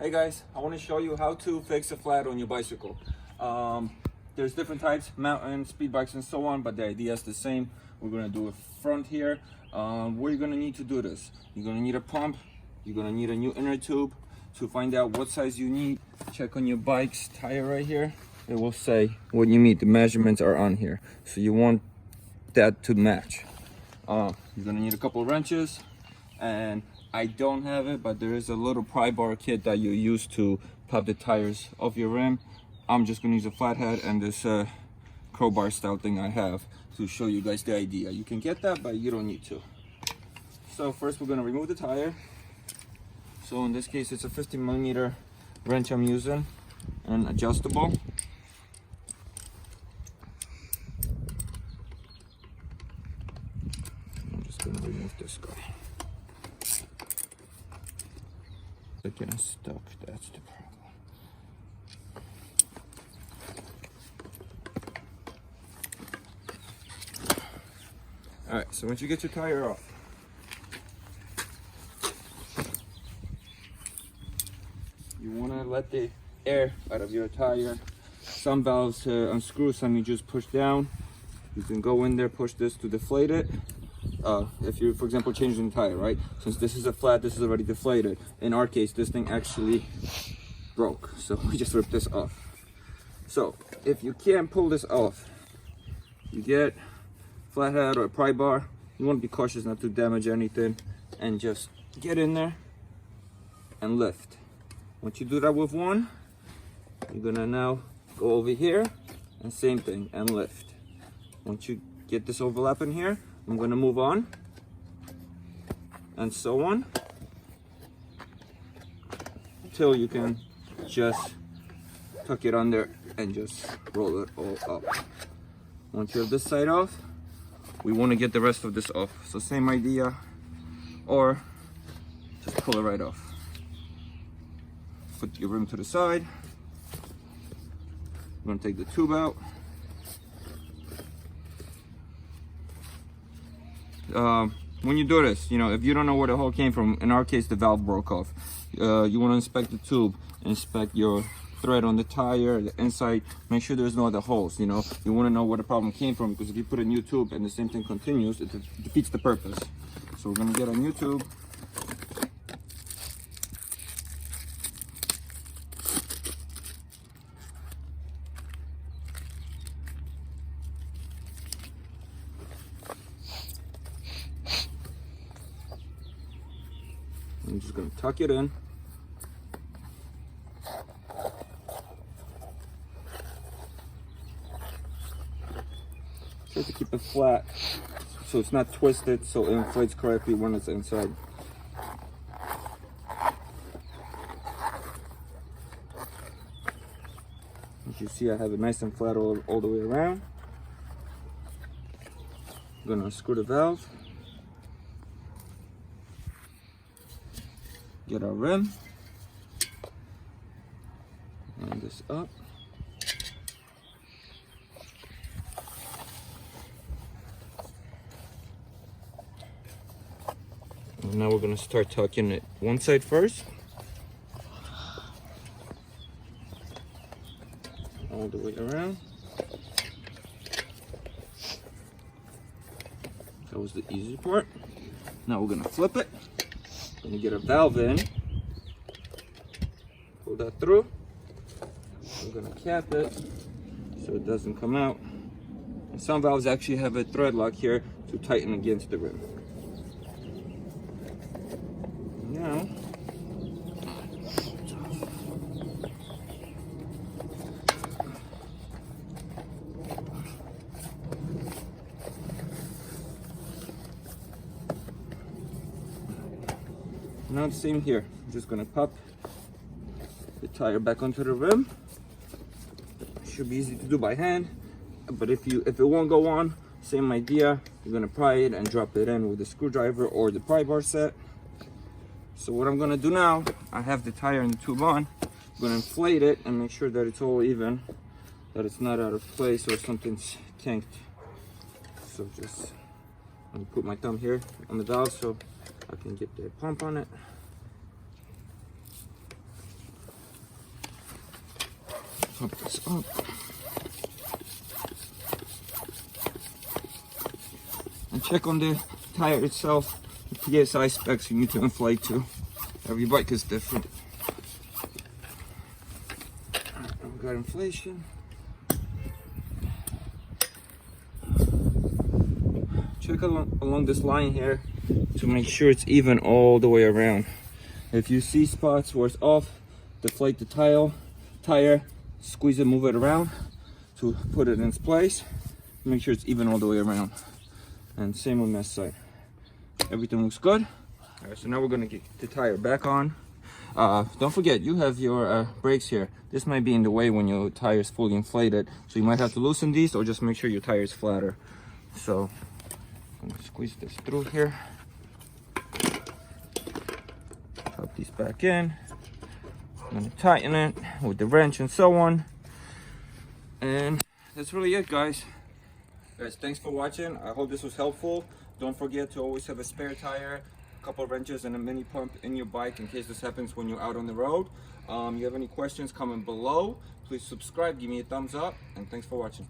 Hey guys, I want to show you how to fix a flat on your bicycle. There's different types, mountain, speed bikes, and so on, but the idea is the same. We're going to do a front here. What you're going to need to do this, you're going to need a pump, you're going to need a new inner tube. To find out what size you need, check on your bike's tire right here. It will say what you need. The measurements are on here, so you want that to match. You're going to need a couple of wrenches, and I don't have it, but there is a little pry bar kit that you use to pop the tires off your rim. I'm just gonna use a flathead and this crowbar style thing I have to show you guys the idea. You can get that, but you don't need to. So first we're gonna remove the tire. So in this case, it's a 50mm wrench I'm using, and adjustable. I'm just gonna remove this guy. They're getting stuck, that's the problem. Alright, so once you get your tire off, you want to let the air out of your tire. Some valves unscrew, some you just push down. You can go in there, push this to deflate it. If you're, for example, changing the tire, right? Since this is a flat, this is already deflated. In our case, this thing actually broke, so we just ripped this off. So if you can't pull this off, you get flathead or a pry bar. You want to be cautious not to damage anything, and just get in there and lift. Once you do that with one, you're gonna now go over here and same thing and lift. Once you get this overlap in here, I'm gonna move on, and so on, until you can just tuck it under and just roll it all up. Once you have this side off, we want to get the rest of this off. So same idea, or just pull it right off. Put your rim to the side. I'm gonna take the tube out. When you do this, you know, if you don't know where the hole came from, in our case the valve broke off. You want to inspect the tube, inspect your thread on the tire, the inside, make sure there's no other holes. You know, you want to know where the problem came from, because if you put a new tube and the same thing continues, it defeats the purpose. So we're gonna get a new tube. I'm just gonna tuck it in. Try to keep it flat so it's not twisted, so it inflates correctly when it's inside. As you see, I have it nice and flat all the way around. I'm gonna unscrew the valve. Get our rim. Line this up. And now we're gonna start tucking it one side first. All the way around. That was the easy part. Now we're gonna flip it. Gonna get a valve in. Pull that through. We're gonna cap it so it doesn't come out. And some valves actually have a thread lock here to tighten against the rim. Now, now the same here. I'm just gonna pop the tire back onto the rim. Should be easy to do by hand, but if it won't go on, same idea. You're gonna pry it and drop it in with a screwdriver or the pry bar set. So what I'm gonna do now, I have the tire and the tube on. I'm gonna inflate it and make sure that it's all even, that it's not out of place or something's kinked. So just, I'm gonna put my thumb here on the valve so I can get the pump on it. pump this up. And check on the tire itself, the PSI specs you need to inflate to. Every bike is different. We got inflation. Check along this line here to make sure it's even all the way around. If you see spots where it's off, deflate the tire, squeeze it, move it around to put it in its place. Make sure it's even all the way around. And same on this side. Everything looks good. All right, so now we're gonna get the tire back on. Don't forget, you have your brakes here. This might be in the way when your tire is fully inflated, so you might have to loosen these or just make sure your tire is flatter. So I'm gonna squeeze this through here. Pop these back in. I'm gonna tighten it with the wrench and so on. And that's really it, guys. Guys, thanks for watching. I hope this was helpful. Don't forget to always have a spare tire, a couple of wrenches, and a mini pump in your bike in case this happens when you're out on the road. You have any questions, comment below. Please subscribe, give me a thumbs up, and thanks for watching.